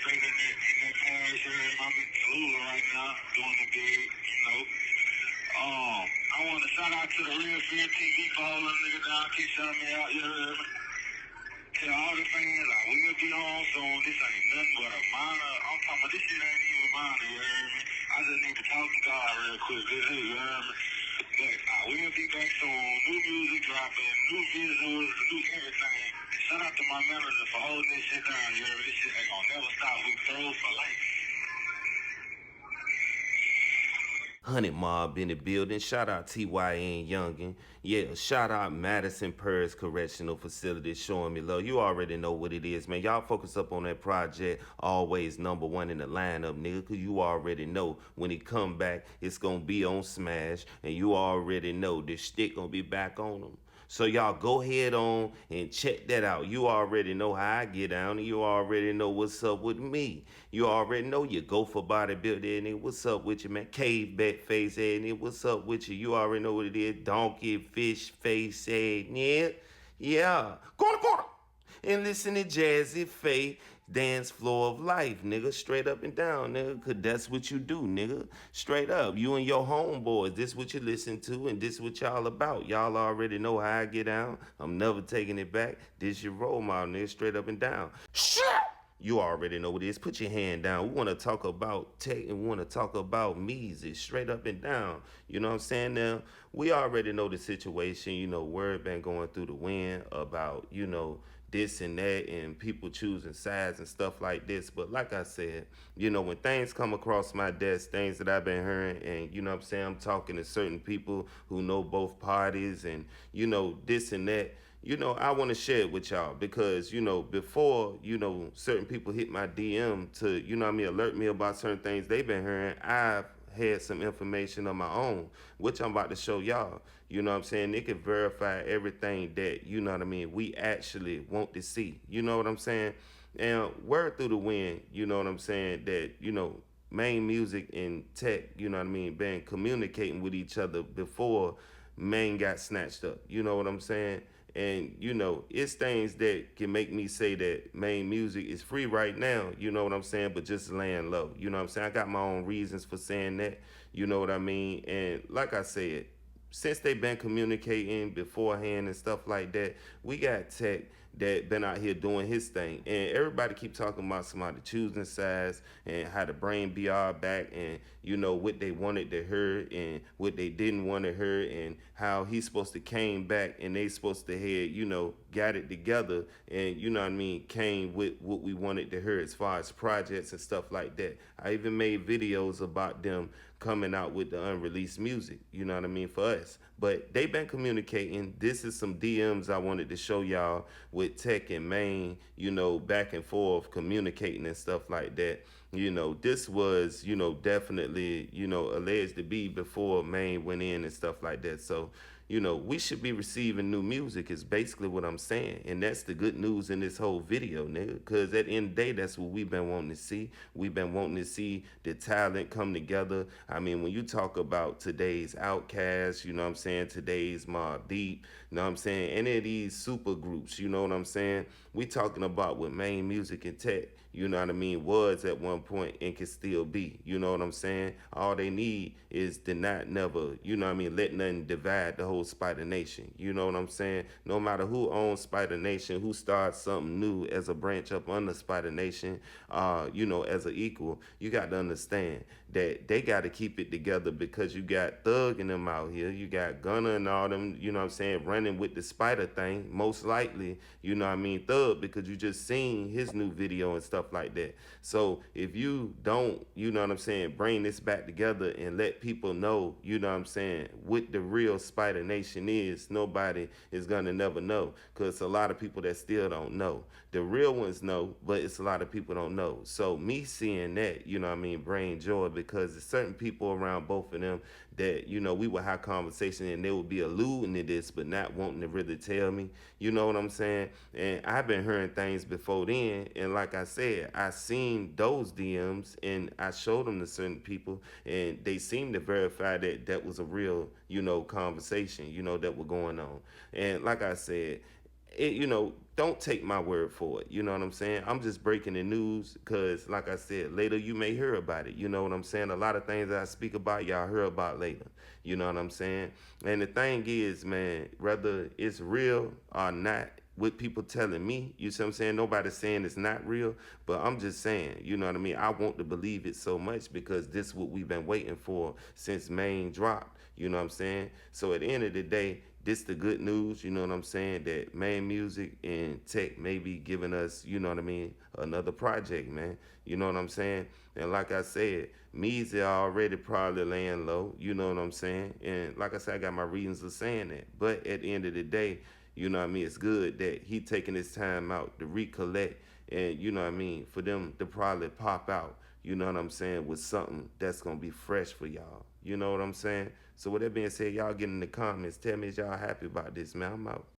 straight in that parish area. I'm in Tallulah right now, doing the big, you know. I want to shout out to the Real Fear TV for holding a nigga down, keep shouting me out, you heard me? Tell all the fans I will be home soon. This ain't nothing but a minor. I'm talking about this shit ain't even minor, you heard me? I just need to talk to God real quick, you heard me? But I will be back soon. New music dropping, new visuals, new everything. And shout out to my manager for holding this shit down, you heard me? This shit ain't gonna never stop. We throw for life. 100 Mob in the building. Shout out TYN Youngin. Yeah, shout out Madison Purse Correctional Facility showing me love. You already know what it is, man. Y'all focus up on that project. Always #1 in the lineup, nigga. Cause you already know when he come back, it's gonna be on Smash. And you already know this stick gonna be back on him. So y'all go ahead on and check that out. You already know how I get down. You already know what's up with me. You already know you go for bodybuilding. And what's up with you, man? Cave back face head. And what's up with you? You already know what it is. Donkey fish face head. Yeah. Yeah. Corner. And listen to Jazzy Faye, Dance Floor of Life, nigga. Straight up and down, nigga. Cause that's what you do, nigga. Straight up. You and your homeboys. This what you listen to and this what y'all about. Y'all already know how I get down. I'm never taking it back. This your role model, nigga. Straight up and down. Shit! You already know what it is. Put your hand down. We want to talk about tech and we want to talk about music straight up and down. You know what I'm saying? Now, we already know the situation. You know, word been going through the wind about, you know, this and that and people choosing sides and stuff like this. But like I said, you know, when things come across my desk, things that I've been hearing and, you know what I'm saying, I'm talking to certain people who know both parties and, you know, this and that. You know, I want to share it with y'all because, you know, before, you know, certain people hit my DM to, you know what I mean, alert me about certain things they've been hearing, I've had some information of my own, which I'm about to show y'all. You know what I'm saying? They can verify everything that, you know what I mean, we actually want to see. You know what I'm saying? And word through the wind, you know what I'm saying, that, you know, Maine Music and Tech, you know what I mean, been communicating with each other before Maine got snatched up. You know what I'm saying? And, you know, it's things that can make me say that Maine Music is free right now, you know what I'm saying, but just laying low. You know what I'm saying? I got my own reasons for saying that, you know what I mean? And like I said, since they've been communicating beforehand and stuff like that, we got Tech that been out here doing his thing. And everybody keep talking about somebody choosing sides and how the brain be all back and, you know, what they wanted to hear and what they didn't want to hear and how he's supposed to came back and they supposed to had, you know, got it together and, you know what I mean, came with what we wanted to hear as far as projects and stuff like that. I even made videos about them coming out with the unreleased music, you know what I mean, for us. But they been communicating. This is some DMs I wanted to show y'all with Tech and Maine, you know, back and forth communicating and stuff like that. You know, this was, you know, definitely, you know, alleged to be before Maine went in and stuff like that. So, you know, we should be receiving new music is basically what I'm saying. And that's the good news in this whole video, nigga. Because at the end of the day, that's what we've been wanting to see. We've been wanting to see the talent come together. I mean, when you talk about today's Outkast, you know what I'm saying, today's Mobb Deep, you know what I'm saying, any of these super groups, you know what I'm saying, we talking about what Maine Music and Tech, you know what I mean, was at one point and can still be. You know what I'm saying? All they need is to not never, you know what I mean, let nothing divide the whole Spider Nation. You know what I'm saying? No matter who owns Spider Nation, who starts something new as a branch up under Spider Nation, you know, as an equal, you got to understand that they got to keep it together because you got Thug and them out here. You got Gunna and all them, you know what I'm saying, running with the Spider thing. Most likely, you know what I mean, Thug, because you just seen his new video and stuff like that. So if you don't, you know what I'm saying, bring this back together and let people know, you know what I'm saying, what the real Spider Nation is, nobody is going to never know because a lot of people that still don't know. The real ones know, but it's a lot of people don't know. So me seeing that, you know what I mean, bring joy because there's certain people around both of them that, you know, we would have conversation and they would be alluding to this but not wanting to really tell me, you know what I'm saying? And I've been hearing things before then, and like I said, I seen those DMs and I showed them to certain people and they seemed to verify that that was a real, you know, conversation, you know, that was going on. And like I said, don't take my word for it. You know what I'm saying? I'm just breaking the news because, like I said, later you may hear about it. You know what I'm saying? A lot of things that I speak about, y'all hear about later. You know what I'm saying? And the thing is, man, whether it's real or not, with people telling me, you see what I'm saying? Nobody's saying it's not real, but I'm just saying, you know what I mean? I want to believe it so much because this is what we've been waiting for since Maine dropped. You know what I'm saying? So at the end of the day, this the good news, you know what I'm saying? That Maine Music and Tech may be giving us, you know what I mean, another project, man. You know what I'm saying? And like I said, Meezy already probably laying low, you know what I'm saying? And like I said, I got my reasons of saying that. But at the end of the day, you know what I mean, it's good that he taking his time out to recollect and, you know what I mean, for them to probably pop out, you know what I'm saying, with something that's gonna be fresh for y'all. You know what I'm saying? So with that being said, y'all get in the comments. Tell me is y'all happy about this, man. I'm out.